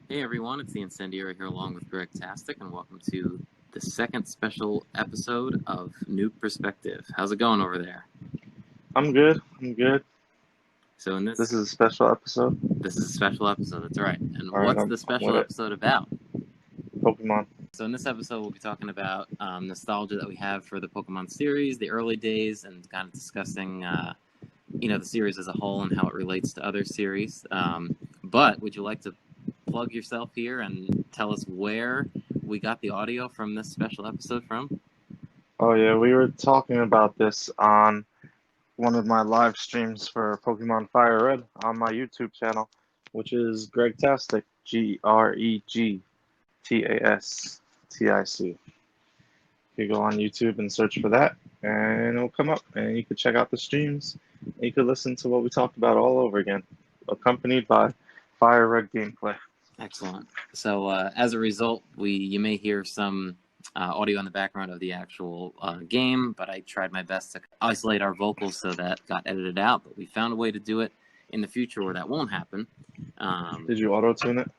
Hey everyone, it's the Incendiary here along with Gregtastic, and welcome to the second special episode of Newb Perspective. How's it going over there? I'm good. So in This is a special episode. this is a special episode, that's right. And Alright, what's I'm the special with it. episode about? Pokemon. So in this episode, we'll be talking about nostalgia that we have for the Pokemon series, the early days, and kind of discussing, the series as a whole and how it relates to other series. But would you like to plug yourself here and tell us where we got the audio from this special episode from? Oh yeah, we were talking about this on one of my live streams for Pokemon Fire Red on my YouTube channel, which is Gregtastic, Gregtastic. You go on YouTube and search for that, and it'll come up, and you could check out the streams, and you could listen to what we talked about all over again, accompanied by Fire Red gameplay. Excellent. So as a result, you may hear some audio in the background of the actual game, but I tried my best to isolate our vocals so that got edited out. But we found a way to do it in the future where that won't happen. Did you auto-tune it?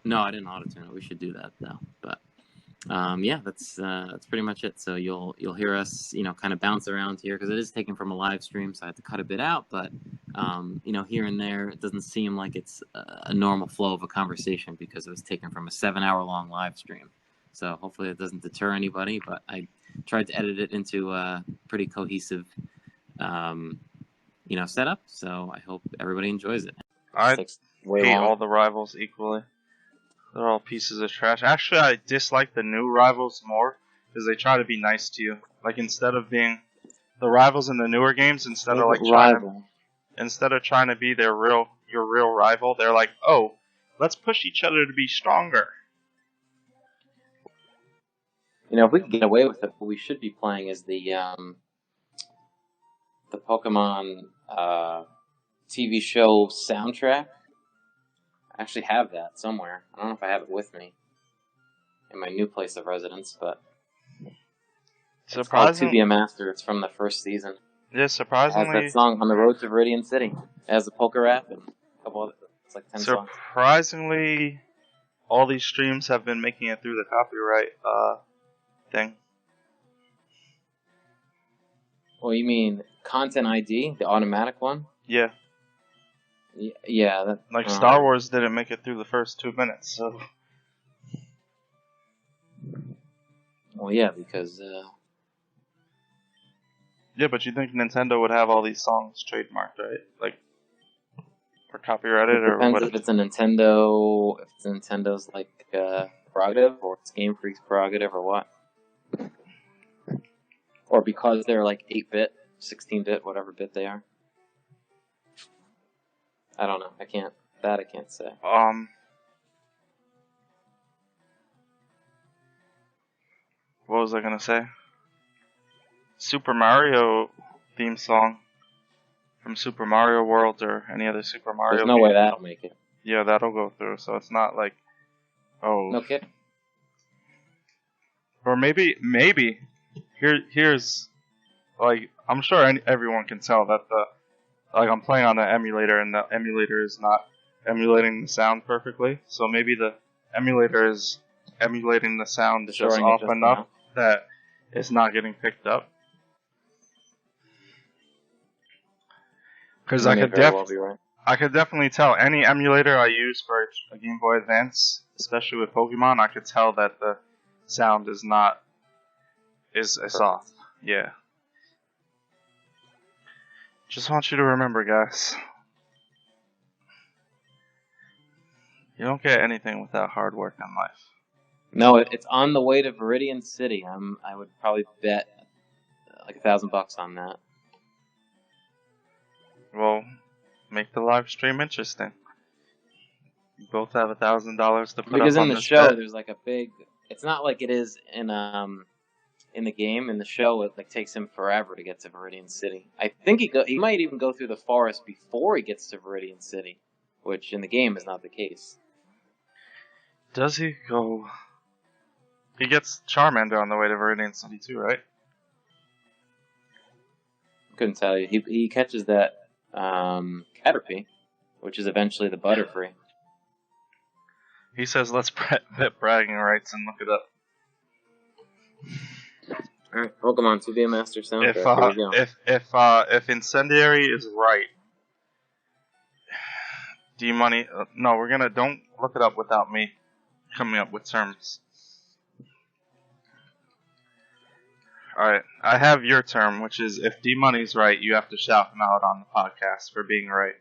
No, I didn't auto-tune it. We should do that though. But yeah, that's pretty much it. So you'll hear us, kind of bounce around here because it is taken from a live stream, so I had to cut a bit out. But here and there, it doesn't seem like it's a normal flow of a conversation because it was taken from a 7-hour-long live stream. So hopefully it doesn't deter anybody. But I tried to edit it into a pretty cohesive, setup. So I hope everybody enjoys it. I hate all the rivals equally. They're all pieces of trash. Actually, I dislike the new rivals more because they try to be nice to you. Like instead of being the rivals in the newer games, instead of trying to be your real rival, they're like, oh, let's push each other to be stronger. If we can get away with it, what we should be playing is the Pokemon TV show soundtrack. I actually have that somewhere. I don't know if I have it with me in my new place of residence, but it's called To Be a Master. It's from the first season. Yeah, surprisingly. It has that song On the Road to Viridian City. It has a poker rap and a couple of it's like 10 songs. Surprisingly, all these streams have been making it through the copyright thing. Well, you mean Content ID, the automatic one? Yeah. Yeah. Star Wars didn't make it through the first 2 minutes, so. Well, yeah, because. Yeah, but you think Nintendo would have all these songs trademarked, right? Or copyrighted, or what? Depends if it's a Nintendo, if it's Nintendo's prerogative, or it's Game Freak's prerogative, or what. Or because they're 8-bit, 16-bit, whatever bit they are. I don't know. I can't say. What was I gonna say? Super Mario theme song from Super Mario World or any other Super Mario. There's no way that'll make it. Yeah, that'll go through. So it's not like, oh. No kidding. Or maybe here's I'm sure everyone can tell that I'm playing on an emulator and the emulator is not emulating the sound perfectly. So maybe the emulator is emulating the sound just off enough that it's not getting picked up. Because I could definitely tell any emulator I use for a Game Boy Advance, especially with Pokemon, I could tell that the sound is off. Yeah. Just want you to remember, guys. You don't get anything without hard work in life. No, it's on the way to Viridian City. I would probably bet $1,000 on that. Well, make the live stream interesting. You both have $1,000 to put because up on in the show, there's a big. It's not like it is in the game. In the show, it takes him forever to get to Viridian City. I think he might even go through the forest before he gets to Viridian City, which in the game is not the case. Does he go? He gets Charmander on the way to Viridian City too, right? Couldn't tell you. He catches that Caterpie, which is eventually the Butterfree. He says let's bet bragging rights and look it up. Alright, Pokemon 2D Master soundtrack. Here we go. If Incendiary is right, D-Money. No, don't look it up without me coming up with terms. Alright, I have your term, which is if D-Money's right, you have to shout him out on the podcast for being right.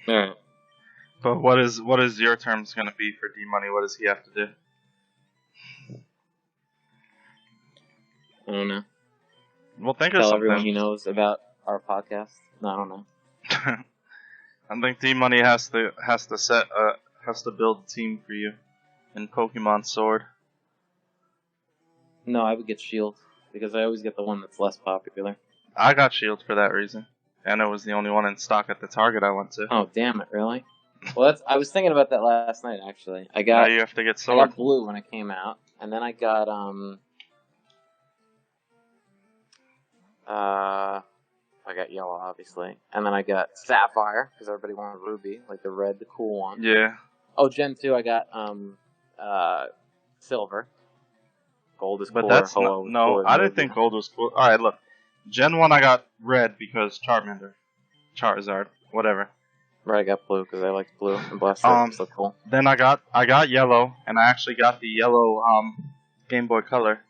Alright. But what is your terms going to be for D-Money? What does he have to do? I don't know. Well, think of Tell something. everyone he knows about our podcast. No, I don't know. I think D-Money has to build a team for you in Pokemon Sword. No, I would get Shield because I always get the one that's less popular. I got Shield for that reason, and it was the only one in stock at the Target I went to. Oh, damn it! Really? Well, I was thinking about that last night. Actually, now you have to get Sword. I got Blue when it came out, and then I got I got Yellow, obviously, and then I got Sapphire because everybody wanted Ruby, like the red, the cool one. Yeah. Oh, Gen 2, I got Silver. Gold is cool. But that's no. I didn't think Gold was cool. All right, look. Gen 1, I got Red because Charizard, whatever. Right, I got Blue because I liked Blue and Blastoise. So cool. Then I got Yellow, and I actually got the Yellow Game Boy Color.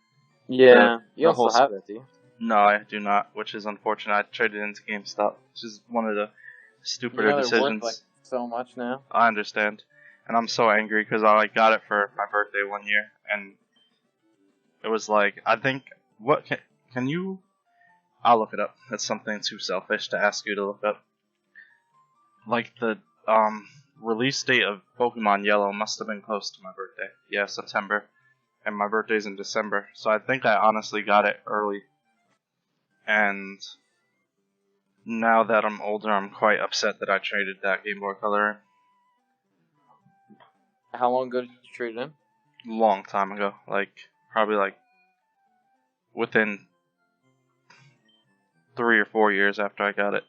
Yeah, you also have it, do you? No, I do not, which is unfortunate. I traded it into GameStop, which is one of the stupider decisions. Worth, so much now. I understand, and I'm so angry because I got it for my birthday one year, and it was like I think what can you? I'll look it up. That's something too selfish to ask you to look up. Like the release date of Pokemon Yellow must have been close to my birthday. Yeah, September, and my birthday's in December, so I think I honestly got it early. And now that I'm older, I'm quite upset that I traded that Game Boy Color in. How long ago did you trade it in? Long time ago. Probably within 3 or 4 years after I got it.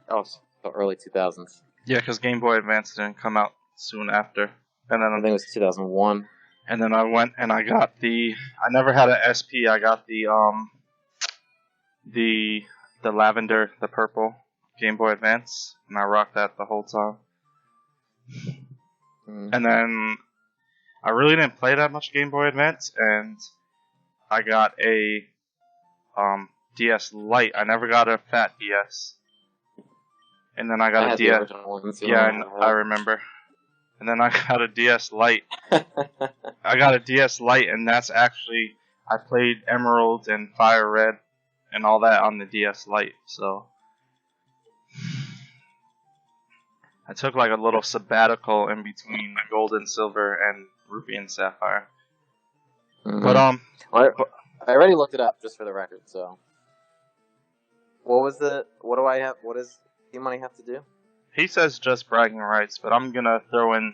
Oh, so early 2000s. Yeah, because Game Boy Advance didn't come out soon after. And then I think it was 2001. And then I went and I got I never had an SP. I got the lavender, the purple Game Boy Advance, and I rocked that the whole time. Mm-hmm. And then I really didn't play that much Game Boy Advance, and I got a DS Lite. I never got a fat DS. And then I got a DS. Yeah, and I remember. And then I got a DS Lite. I got a DS Lite, and that's actually I played Emerald and Fire Red and all that on the DS Lite, so I took a little sabbatical in between Gold and Silver and Ruby and Sapphire. Mm-hmm. But I already looked it up just for the record. So, what do I have? What does D-Money have to do? He says just bragging rights, but I'm gonna throw in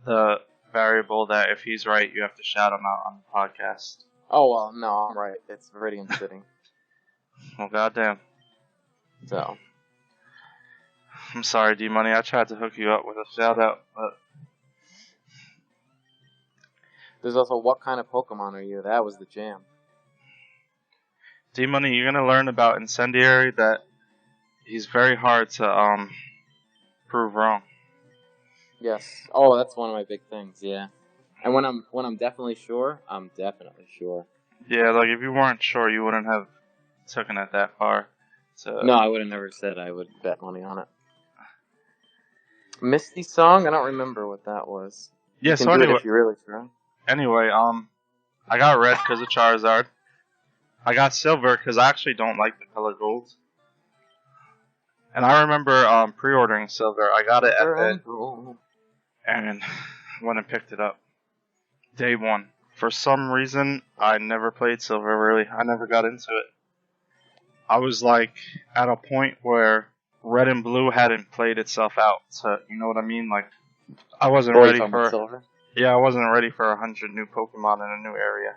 the variable that if he's right, you have to shout him out on the podcast. Oh well, no, I'm right. It's Viridian City. Well, goddamn. So. I'm sorry, D-Money. I tried to hook you up with a shout-out, but... There's also, what kind of Pokemon are you? That was the jam. D-Money, you're going to learn about Incendiary that he's very hard to prove wrong. Yes. Oh, that's one of my big things, yeah. And when I'm definitely sure, I'm definitely sure. Yeah, if you weren't sure, you wouldn't have taken it that far. No, I would have never said I would bet money on it. Misty Song? I don't remember what that was. Yeah, you can do it if you're really sure. Anyway, I got Red because of Charizard. I got Silver because I actually don't like the color Gold. And I remember pre-ordering Silver. I got it and went and picked it up. Day one. For some reason, I never played Silver, really. I never got into it. I was at a point where Red and Blue hadn't played itself out. So, you know what I mean? I wasn't ready for Silver? Yeah, I wasn't ready for 100 new Pokemon in a new area.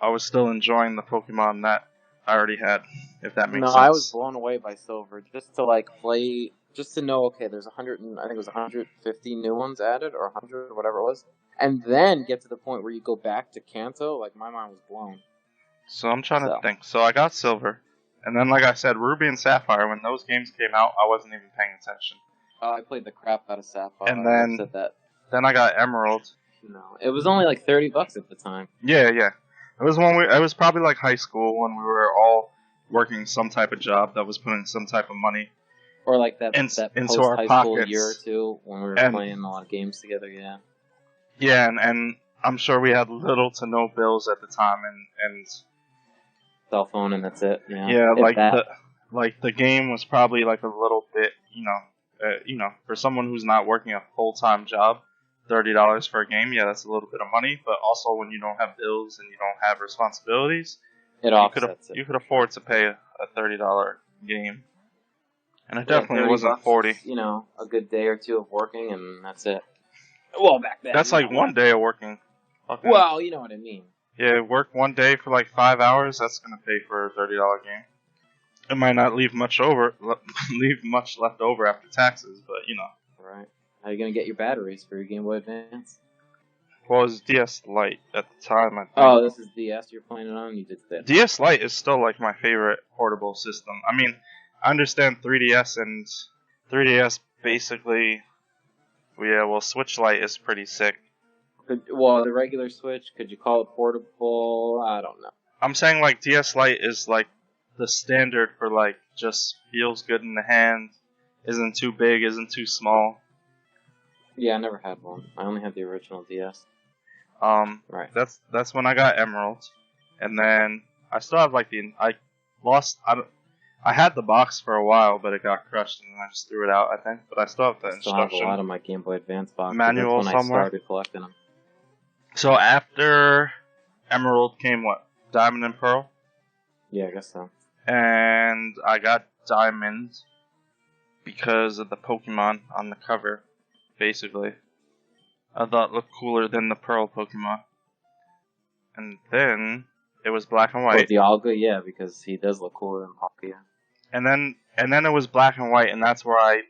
I was still enjoying the Pokemon that I already had, if that makes sense. No, I was blown away by Silver. Just to play just to know, okay, there's 100, I think it was 150 new ones added, or 100, or whatever it was, and then get to the point where you go back to Kanto, like, my mind was blown. So I'm trying to think. So I got Silver, and then, like I said, Ruby and Sapphire, when those games came out, I wasn't even paying attention. I played the crap out of Sapphire. And then I got Emerald. No, it was only like $30 at the time. Yeah. It was probably like high school when we were all working some type of job that was putting some type of money. Or like that into post our high pockets. School year or two when we were playing a lot of games together. Yeah. Yeah, and I'm sure we had little to no bills at the time, and cell phone, and that's it. Yeah. Yeah, the game was probably like a little bit, for someone who's not working a full-time job, $30 for a game, yeah, that's a little bit of money. But also, when you don't have bills and you don't have responsibilities, you could afford to pay a $30 game. And it definitely wasn't 40. You know, a good day or two of working, and that's it. Well, back then. That's like one day of working. Okay. Well, you know what I mean. Yeah, work one day for like 5 hours. That's gonna pay for a $30 game. It might not leave much left over after taxes, but you know. Right. How are you gonna get your batteries for your Gameboy Advance? Well, it was DS Lite at the time, I think. Oh, this is DS you're playing it on? You did that. DS Lite is still like my favorite portable system. I mean, I understand 3DS and 3DS basically. Yeah, well, Switch Lite is pretty sick. The regular Switch, could you call it portable? I don't know. I'm saying like DS Lite is like the standard for like just feels good in the hand, isn't too big, isn't too small. Yeah, I never had one. I only had the original DS. Right. That's when I got Emerald, and then I still have like I had the box for a while, but it got crushed, and I just threw it out, I think. But I still have the instruction. I still have a lot of my Game Boy Advance boxes. Manual That's when somewhere. I started collecting them. So after Emerald came what? Diamond and Pearl? Yeah, I guess so. And I got Diamond because of the Pokemon on the cover, basically. I thought it looked cooler than the Pearl Pokemon. And then it was Black and White. Dialga, yeah, because he does look cooler than Palkia. And then it was Black and White, and that's where I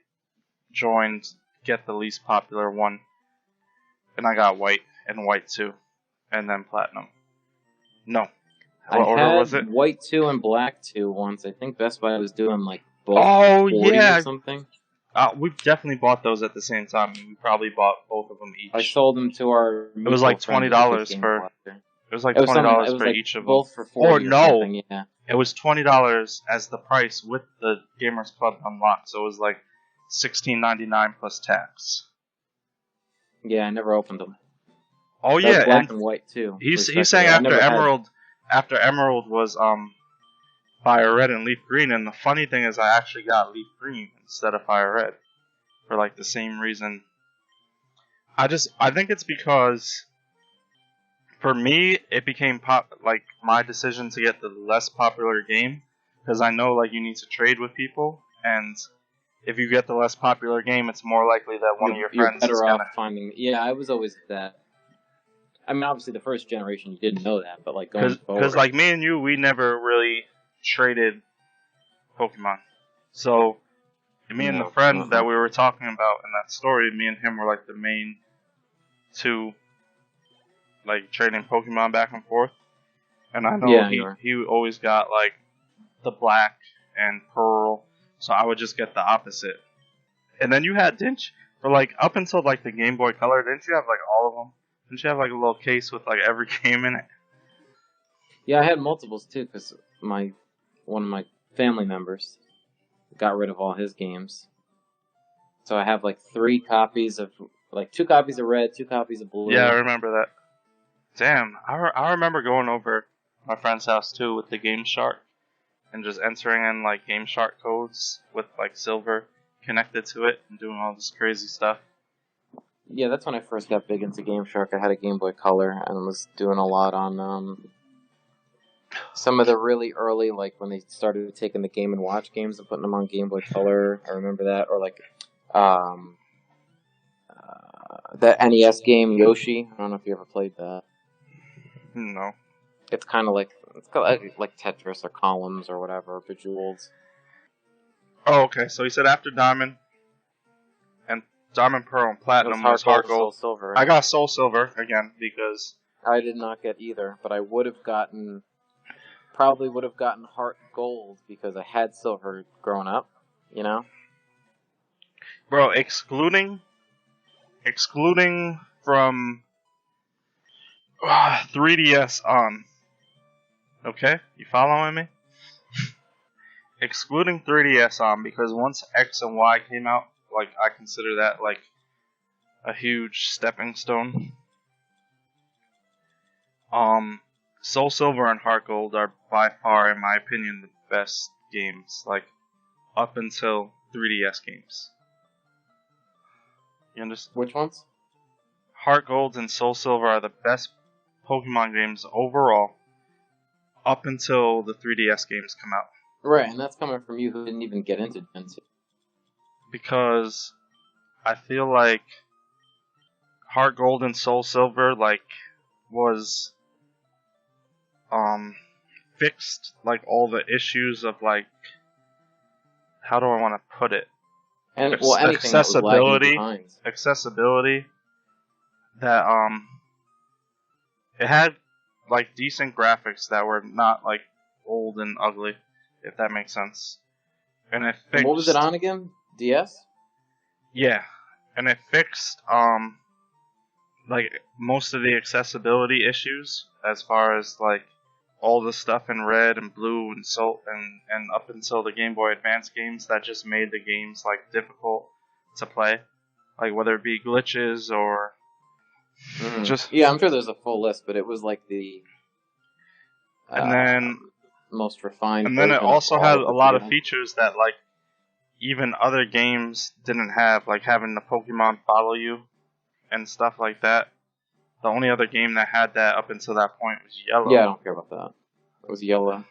joined Get the Least Popular One. And I got White and White 2, and then Platinum. No. What order was it? White 2 and Black 2 once. I think Best Buy was doing like both. Oh, yeah. Or something. We definitely bought those at the same time. We probably bought both of them each. I sold them to our. It was like $20 for. It was like $20 for each of them. Both for 40 or something, yeah. It was $20 as the price with the Gamers Club unlocked, so it was like $16.99 plus tax. Yeah, I never opened them. Oh yeah, Black and White too. He's saying after Emerald was Fire Red and Leaf Green, and the funny thing is I actually got Leaf Green instead of Fire Red for like the same reason. I think it's because for me it became my decision to get the less popular game, because I know like you need to trade with people, and if you get the less popular game, it's more likely that one of your friends is gonna finding. Yeah, I was always that. I mean, obviously the first generation you didn't know that, but like going forward, because like me and you, we never really traded Pokemon. So me and the friend that we were talking about in that story, me and him were like the main two, like trading Pokemon back and forth. And I know he always got like the Black and Pearl, so I would just get the opposite. And then you had, for like up until like the Game Boy Color, didn't you have like all of them? Didn't you have like a little case with like every game in it? Yeah, I had multiples too, because one of my family members got rid of all his games. So I have like 2 copies of Red, 2 copies of Blue. Yeah, I remember that. Damn, I remember going over my friend's house too with the Game Shark and just entering in like Game Shark codes with like Silver connected to it and doing all this crazy stuff. Yeah, that's when I first got big into Game Shark. I had a Game Boy Color and was doing a lot on some of the really early, like when they started taking the Game & Watch games and putting them on Game Boy Color. I remember that. Or like the NES game Yoshi. I don't know if you ever played that. No. It's kind of like Tetris or Columns or whatever, Bejeweled. Oh, okay. So he said after Diamond, Diamond, Pearl, and Platinum was HeartGold. SoulSilver. Right? I got SoulSilver again because I did not get either, but I would have gotten, probably would have gotten HeartGold because I had Silver growing up, you know? Bro, excluding from 3DS on. Okay? You following me? Excluding 3DS on, because once X and Y came out, like, I consider that, like, a huge stepping stone. SoulSilver and HeartGold are by far, in my opinion, the best games, like, up until 3DS games. You understand? Which ones? HeartGold and SoulSilver are the best Pokemon games overall, up until the 3DS games come out. Right, and that's coming from you who didn't even get into Gen 2. Because I feel like HeartGold and SoulSilver, like, was fixed, like, all the issues of, like, how do I want to put it? And well, anything accessibility, accessibility. That it had like decent graphics that were not like old and ugly, if that makes sense. And it fixed. What was it on again? DS? Yeah, and it fixed like most of the accessibility issues as far as like all the stuff in red and blue and and up until the Game Boy Advance games that just made the games like difficult to play, like whether it be glitches or just yeah, I'm sure there's a full list, but it was like the and then most refined. And then it also had a lot of features that like even other games didn't have, like having the Pokemon follow you and stuff like that. The only other game that had that up until that point was Yellow. Yeah, I don't care about that. It was Yellow.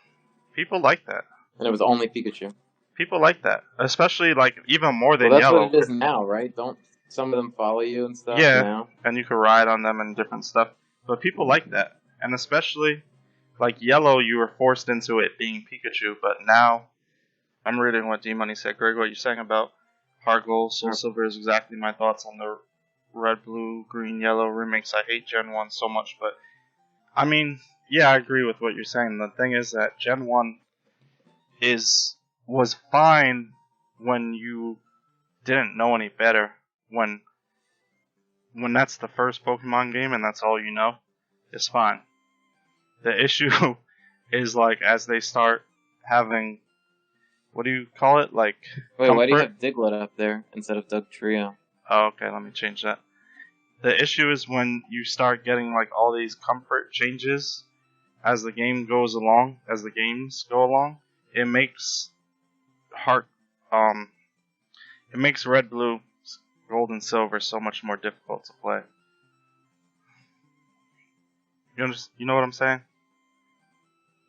People like that. And it was only Pikachu. People like that. Especially, like, even more than that's Yellow. That's what it is now, right? Don't some of them follow you and stuff now? And you can ride on them and different stuff. But people like that. And especially, like, Yellow, you were forced into it being Pikachu. But now, I'm reading what D-Money said. Greg, what you're saying about HeartGold, SoulSilver is exactly my thoughts on the red, blue, green, yellow remakes. I hate Gen 1 so much, but I mean, yeah, I agree with what you're saying. The thing is that Gen 1 was fine when you didn't know any better. When that's the first Pokemon game and that's all you know, it's fine. The issue is like as they start having, what do you call it? Like, wait, why do you have Diglett up there instead of Doug Trio? Oh, okay, let me change that. The issue is when you start getting like all these comfort changes as the game goes along, as the games go along, it makes it makes Red, Blue, Gold, and Silver so much more difficult to play. You know what I'm saying?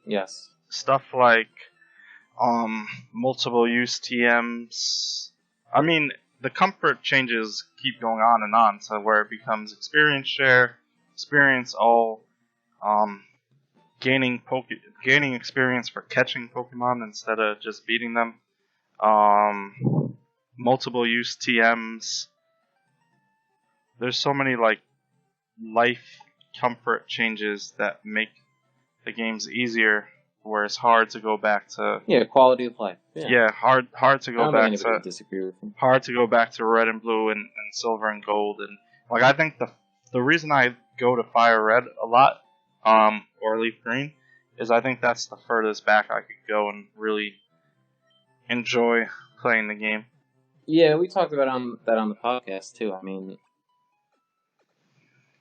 Yes. Stuff like multiple use TMs. I mean, the comfort changes keep going on and on, so where it becomes experience share, experience all, gaining experience for catching Pokemon instead of just beating them, multiple use TMs. There's so many like life comfort changes that make the games easier, where it's hard to go back to quality of life. Yeah, hard to go back to disagree with me. Hard to go back to Red and Blue and Silver and Gold, and like I think the reason I go to Fire Red a lot, or Leaf Green, is I think that's the furthest back I could go and really enjoy playing the game. Yeah, we talked about that on the podcast too. I mean,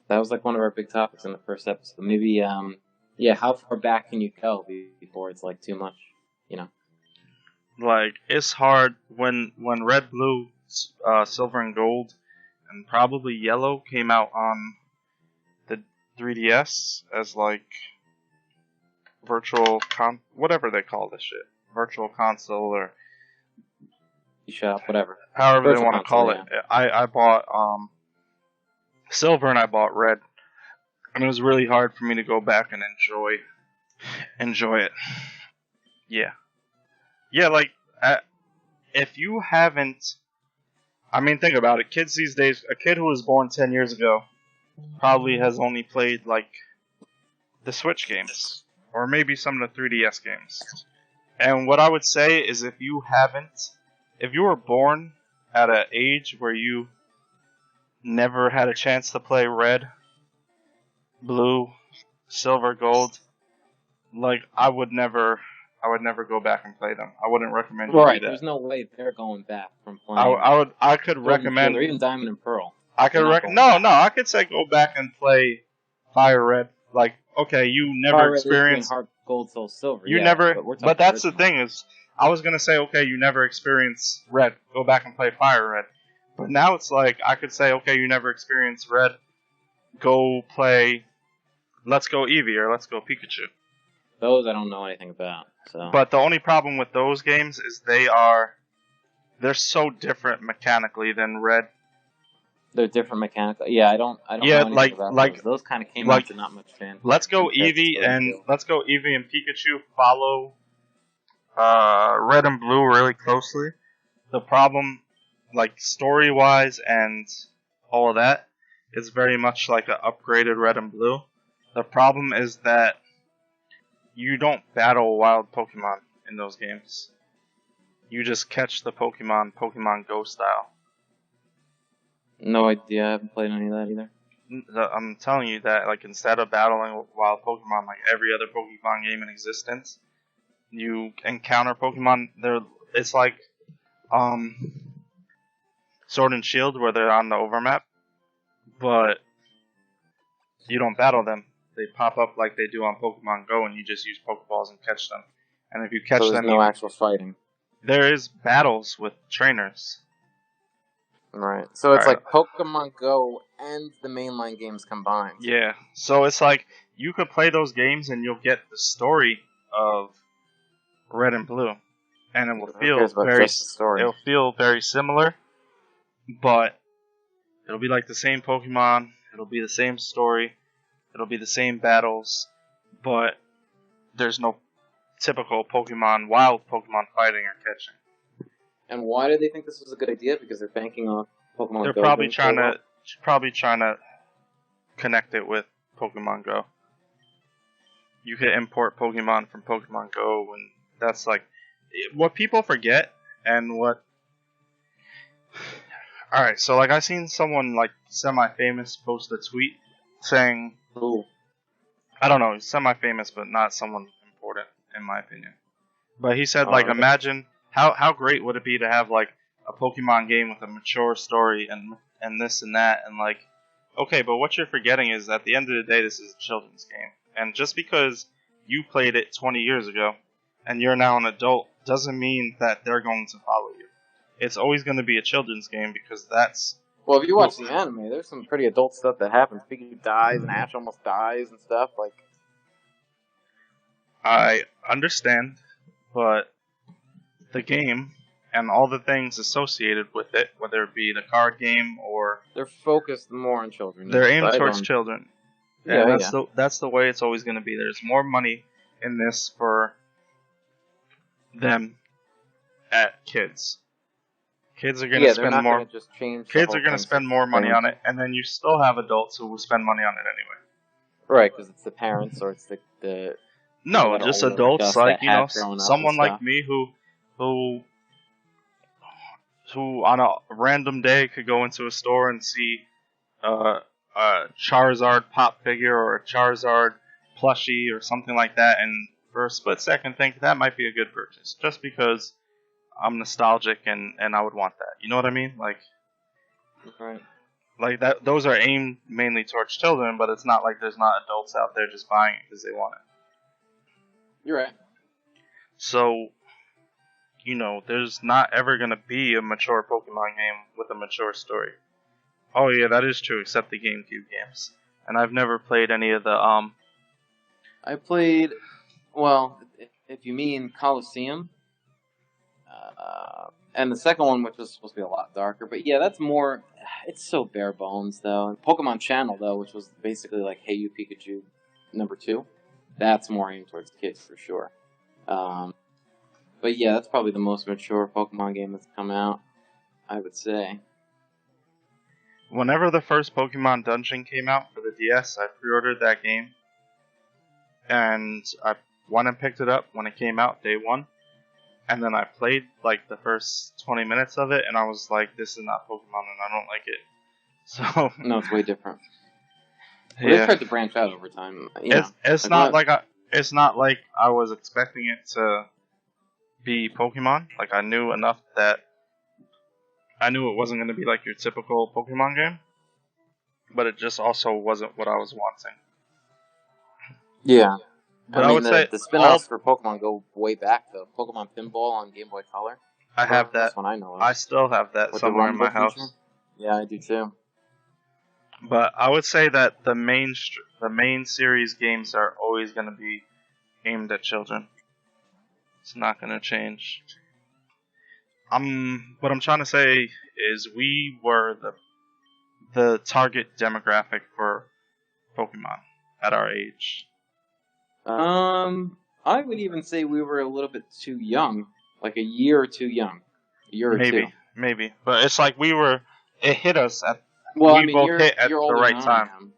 that was like one of our big topics in the first episode. Maybe how far back can you go before it's like too much, you know? Like, it's hard when Red, Blue, Silver, and Gold, and probably Yellow came out on the 3DS as like whatever they call this shit, virtual console or shop, whatever. However they want to call it. I bought Silver and I bought Red. And it was really hard for me to go back and enjoy it. Yeah. Yeah, like, if you haven't... I mean, think about it. Kids these days, a kid who was born 10 years ago probably has only played, like, the Switch games. Or maybe some of the 3DS games. And what I would say is if you were born at an age where you never had a chance to play red, blue, silver, gold, like, I would never go back and play them. I wouldn't recommend you do that. There's no way they're going back from playing. I could recommend, or even Diamond and Pearl. I could say go back and play Fire Red. Like, okay, you never experienced HeartGold SoulSilver. But that's the thing is, I was gonna say, okay, you never experienced Red. Go back and play Fire Red. But now it's like I could say, okay, you never experienced Red. Go play Let's Go Eevee or Let's Go Pikachu. Those I don't know anything about. So. But the only problem with those games is they're so different mechanically than Red. They're different mechanically. Yeah, I don't know anything about those kind of came out to not much fan. Let's Go Eevee and Pikachu follow Red and Blue really closely. The problem, like story wise and all of that, is very much like an upgraded Red and Blue. The problem is that you don't battle wild Pokemon in those games. You just catch the Pokemon Go style. No idea. I haven't played any of that either. I'm telling you that, like, instead of battling wild Pokemon like every other Pokemon game in existence, you encounter Pokemon. It's like Sword and Shield, where they're on the overmap, but you don't battle them. They pop up like they do on Pokemon Go, and you just use Pokeballs and catch them. And if you catch them, there's no actual fighting. There is battles with trainers. Right. So it's like Pokemon Go and the mainline games combined. Yeah. So it's like you could play those games and you'll get the story of Red and Blue, and it will feel very similar, but it'll be like the same Pokemon. It'll be the same story. It'll be the same battles, but there's no typical wild Pokemon fighting or catching. And why do they think this is a good idea? Because they're banking on Pokemon Go. They're probably trying to connect it with Pokemon Go. You can import Pokemon from Pokemon Go, and that's like what people forget. And what? All right, so like I seen someone like semi-famous post a tweet saying, "Ooh, I don't know, semi-famous, but not someone important in my opinion." But he said, imagine. How great would it be to have like a Pokemon game with a mature story and this and that, and like, okay, but what you're forgetting is at the end of the day this is a children's game, and just because you played it 20 years ago and you're now an adult doesn't mean that they're going to follow you. It's always going to be a children's game because that's... Well, if you watch the anime, there's some pretty adult stuff that happens. Pikachu dies and Ash almost dies and stuff. Like, I understand, but the game and all the things associated with it, whether it be the card game or... They're focused more on children. They're aimed towards children. And that's the way it's always going to be. There's more money in this for them at kids. Kids are going to spend more. Kids are going to spend more money on it, and then you still have adults who will spend money on it anyway. Right, because it's the parents or it's the no, just adults like someone like me who on a random day could go into a store and see a Charizard pop figure or a Charizard plushie or something like that, and for a split second think that might be a good purchase, just because I'm nostalgic and I would want that. You know what I mean? Like, right. Like that. Those are aimed mainly towards children, but it's not like there's not adults out there just buying it because they want it. You're right. So, there's not ever gonna be a mature Pokemon game with a mature story. Oh yeah, that is true, except the GameCube games. And I've never played any of the I played, well, if you mean Coliseum. And the second one, which was supposed to be a lot darker. But yeah, that's more... It's so bare bones, though. And Pokemon Channel, though, which was basically like Hey You Pikachu #2. That's more aimed towards kids, for sure. But yeah, that's probably the most mature Pokemon game that's come out, I would say. whenever the first Pokemon Dungeon came out for the DS, I pre-ordered that game, and I went and picked it up when it came out day one, and then I played like the first 20 minutes of it, and I was like, "This is not Pokemon, and I don't like it." So no, it's way different. Well, they tried to branch out over time. It's not like I was expecting it to be Pokemon. Like I knew enough that I knew it wasn't going to be like your typical Pokemon game, but it just also wasn't what I was wanting. Yeah. But I would say the spin-offs for Pokemon go way back though. Pokemon Pinball on Game Boy Color. I have that. That's one I know of. I still have that With somewhere in my house. Feature? Yeah, I do too. But I would say that the main series games are always going to be aimed at children. It's not going to change. What I'm trying to say is we were the target demographic for Pokemon at our age. I would even say we were a little bit too young, like a year or too young, a year or two. Maybe, but it's like it hit us at. Well, we both hit at the right time.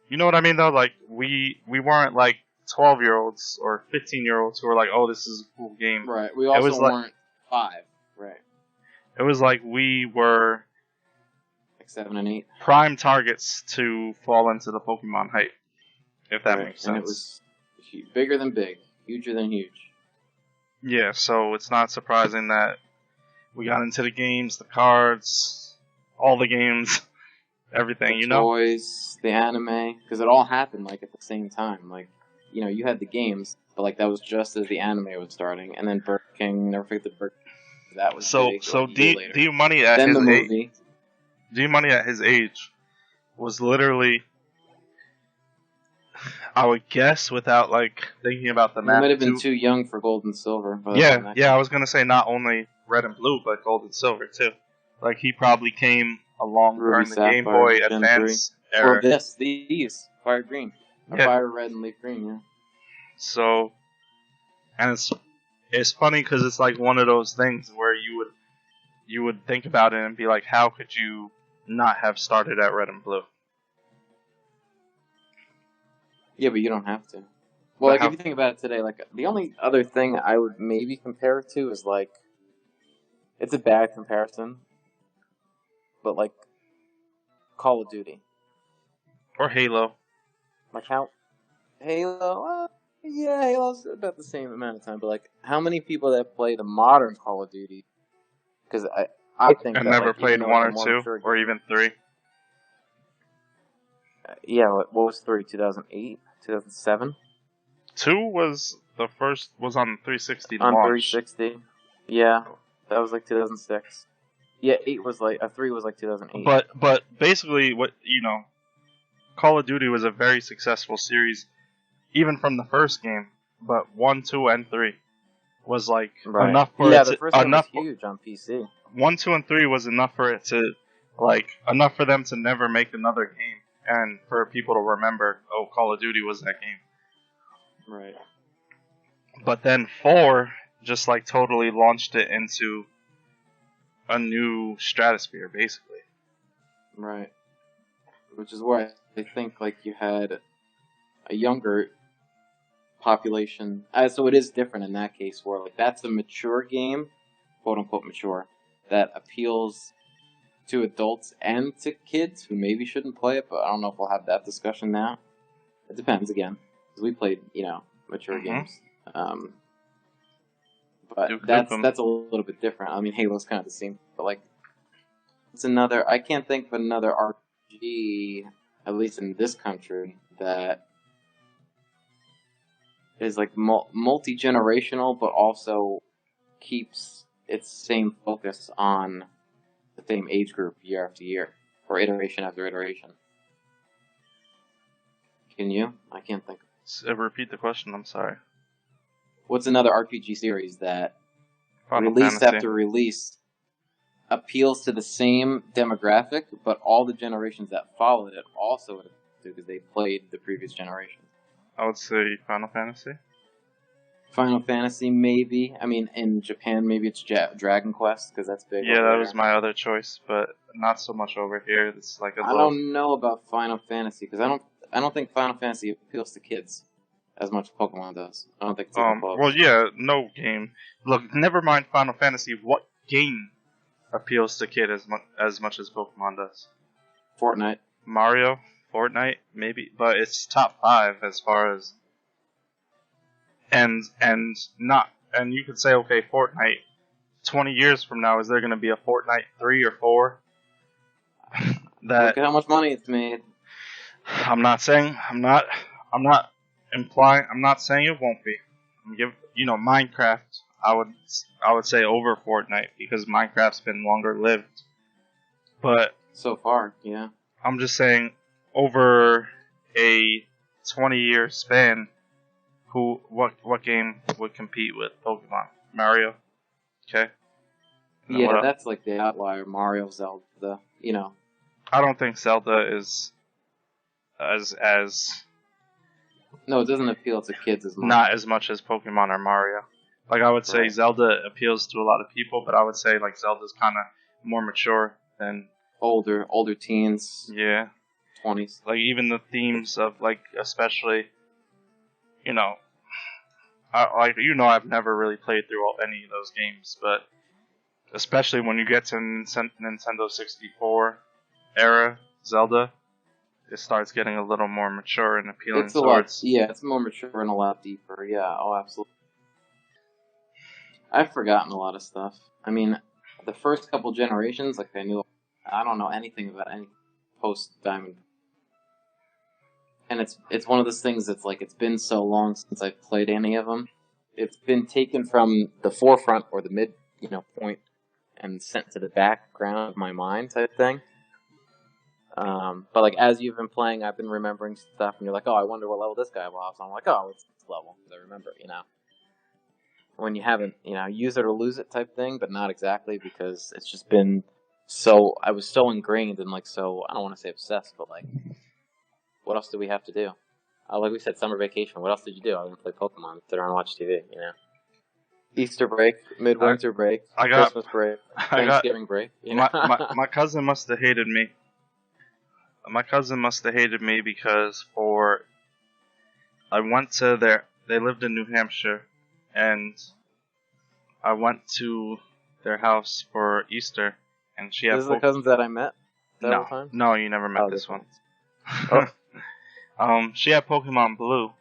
You know what I mean, though? Like we weren't like 12-year-olds or 15-year-olds who were like, "Oh, this is a cool game." Right. We also weren't 5. Right. It was like we were like 7 and 8 prime targets to fall into the Pokemon hype, if that makes sense. And it was bigger than big, huger than huge. Yeah, so it's not surprising that we got into the games, the cards, all the games, everything, the toys, the anime, because it all happened like at the same time. Like, you had the games, but like that was just as the anime was starting, and then Burger King, never forget the Burger King. That was so D Money at his age. D Money at his age was literally, I would guess, without like thinking about the math. He might have been too young for Gold and Silver. Yeah, I was gonna say not only Red and Blue, but Gold and Silver too. Like he probably came along during the Game Boy Advance era. Or these Fire Green, Fire Red and Leaf Green. Yeah. So, and it's funny because it's like one of those things where you would think about it and be like, how could you not have started at Red and Blue? Yeah, but you don't have to. Well, like if you think about it today, like the only other thing I would maybe compare it to is like, it's a bad comparison, but like Call of Duty or Halo. Like how Halo? Yeah, Halo's about the same amount of time. But like, how many people that play the modern Call of Duty? Because I think I never played 1 or 2 or even 3. Yeah, what was 3? 2008, 2007. 2 was the first. Was on 360 on launch. 360. Yeah, that was like 2006. Yeah, 8 was like 3 was like 2008. But basically, Call of Duty was a very successful series, even from the first game. But 1, 2, and 3 was like enough for it the first one was huge on PC. 1, 2, and 3 was enough for it to enough for them to never make another game, and for people to remember, oh, Call of Duty was that game. Right. But then 4 just like totally launched it into a new stratosphere, basically. Right. Which is why I think like you had a younger population. So it is different in that case, where like that's a mature game, quote unquote mature, that appeals to adults and to kids who maybe shouldn't play it. But I don't know if we'll have that discussion now. It depends again, because we played mature games. But that's a little bit different. I mean, Halo's kind of the same, but like it's another. I can't think of another RPG, at least in this country, that is like multi-generational, but also keeps its same focus on the same age group year after year, or iteration after iteration. Can you? I can't think. Repeat the question. I'm sorry. What's another RPG series that Final release Fantasy. after release appeals to the same demographic, but all the generations that followed it also do because they played the previous generation? I would say Final Fantasy. Final Fantasy, maybe. I mean, in Japan, maybe it's Dragon Quest, because that's big. Yeah, that was my other choice, but not so much over here. It's like a I don't know about Final Fantasy, because I don't think Final Fantasy appeals to kids as much as Pokemon does. I don't think it's even close. Well, yeah, no game. Look, never mind Final Fantasy. What game appeals to kid as much as Pokemon does? Fortnite. Mario, Fortnite, maybe, but it's top 5 as far as and you could say, okay, Fortnite. 20 years from now, is there going to be a Fortnite 3 or 4? Look at how much money it's made. I'm not saying I'm not implying. I'm not saying it won't be. Minecraft. I would say over Fortnite because Minecraft's been longer lived. But so far, yeah. I'm just saying over a 20-year span, what game would compete with Pokemon? Mario. Okay. Yeah, that's like the outlier. Mario, Zelda. I don't think Zelda is as. No, it doesn't appeal to kids as much. Not as much as Pokemon or Mario. Like, I would say Zelda appeals to a lot of people, but I would say, like, Zelda's kind of more mature than... Older teens. Yeah. 20s. Like, even the themes of, like, especially, I've never really played through any of those games, but especially when you get to Nintendo 64 era Zelda, it starts getting a little more mature and appealing towards... It's more mature and a lot deeper. Yeah, oh, absolutely. I've forgotten a lot of stuff. I mean, the first couple generations, like, I don't know anything about any post-Diamond. And it's one of those things that's like, it's been so long since I've played any of them. It's been taken from the forefront or the mid, point and sent to the background of my mind type thing. But like, as you've been playing, I've been remembering stuff, and you're like, oh, I wonder what level this guy was. So I'm like, oh, it's this level, because I remember it, When you haven't, use it or lose it type thing, but not exactly, because it's just been I was so ingrained and I don't want to say obsessed, but like, what else do we have to do? Like we said, summer vacation, what else did you do? I didn't play Pokemon, sit around and watch TV, Easter break, midwinter break, Christmas break, Thanksgiving break. My cousin must have hated me. My cousin must have hated me because I went to they lived in New Hampshire, and I went to their house for Easter, and she had... This is the cousins that I met? No, you never met this one. She had Pokemon Blue,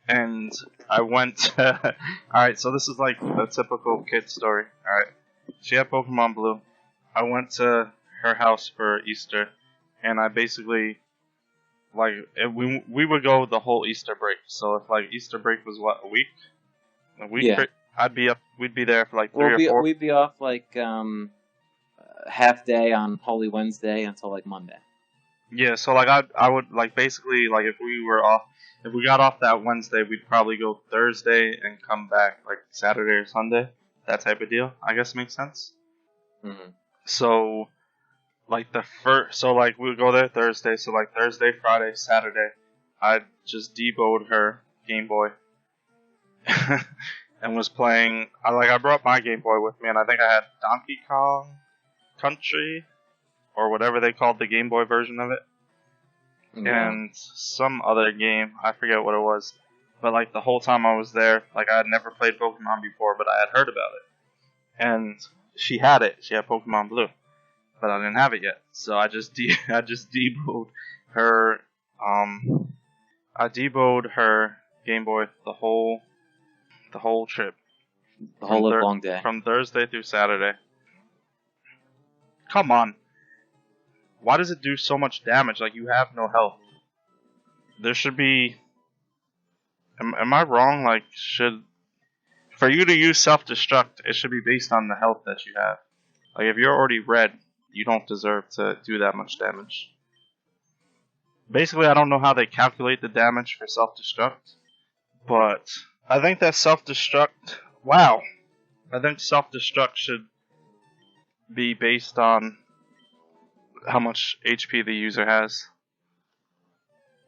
and I went... Alright, so this is like a typical kid story. Alright, she had Pokemon Blue. I went to her house for Easter, and I basically... we would go the whole Easter break. So if Easter break was a week? Yeah. We'd be there for 3 or 4. We'd be off half day on Holy Wednesday until Monday. Yeah, so I would basically if we got off that Wednesday, we'd probably go Thursday and come back Saturday or Sunday, that type of deal. I guess makes sense. Mm-hmm. So we would go there Thursday. So Thursday, Friday, Saturday, I just deboed her Game Boy. And was playing. I brought my Game Boy with me, and I think I had Donkey Kong Country, or whatever they called the Game Boy version of it, and some other game. I forget what it was. But the whole time I was there, I had never played Pokemon before, but I had heard about it, and she had it. She had Pokemon Blue, but I didn't have it yet. So I just deboed her. I deboed her Game Boy the whole trip. The whole long day. From Thursday through Saturday. Come on. Why does it do so much damage? You have no health. There should be... Am I wrong? For you to use self-destruct, it should be based on the health that you have. If you're already red, you don't deserve to do that much damage. Basically, I don't know how they calculate the damage for self-destruct, but... I think that self-destruct... Wow. I think self-destruct should be based on how much HP the user has.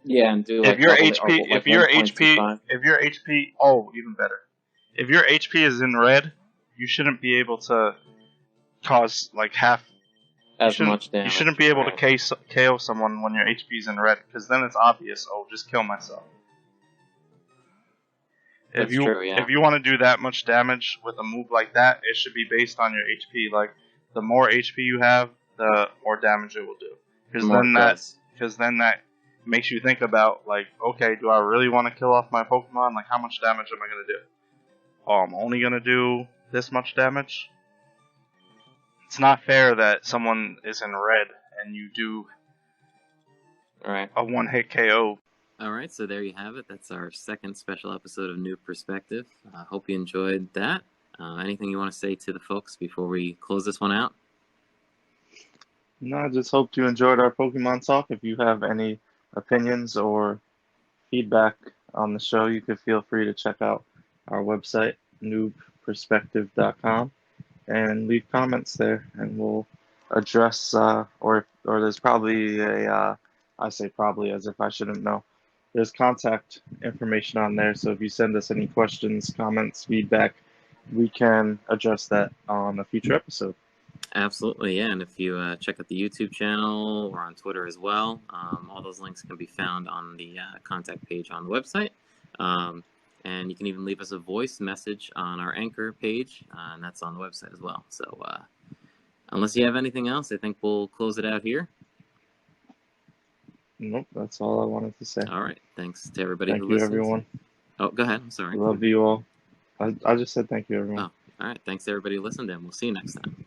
Yeah, and do like if your double HP, or, like if your 1.25. HP, oh, even better. If your HP is in red, you shouldn't be able to cause like half. As much damage. You shouldn't be able to KO someone when your HP is in red, because then it's obvious. Oh, just kill myself. If you want to do that much damage with a move like that, it should be based on your HP. Like the more HP you have, the more damage it will do. Because then that makes you think about like, okay, do I really want to kill off my Pokemon? Like, how much damage am I gonna do? Oh, I'm only gonna do this much damage. It's not fair that someone is in red and you do a one-hit KO. Alright, so there you have it. That's our second special episode of Newb Perspective. I hope you enjoyed that. Anything you want to say to the folks before we close this one out? No, I just hope you enjoyed our Pokemon talk. If you have any opinions or feedback on the show, you could feel free to check out our website, newbperspective.com, and leave comments there, and we'll address, or there's probably I say probably as if I shouldn't know. There's contact information on there, so if you send us any questions, comments, feedback, we can address that on a future episode. Absolutely, yeah. And if you check out the YouTube channel or on Twitter as well, all those links can be found on the contact page on the website. And you can even leave us a voice message on our Anchor page, and that's on the website as well. So unless you have anything else, I think we'll close it out here. Nope, that's all I wanted to say. All right. Thanks to everybody who listens. Thank you, everyone. Oh, go ahead. I'm sorry. Love you all. I just said thank you, everyone. Oh, all right. Thanks to everybody who listened, and we'll see you next time.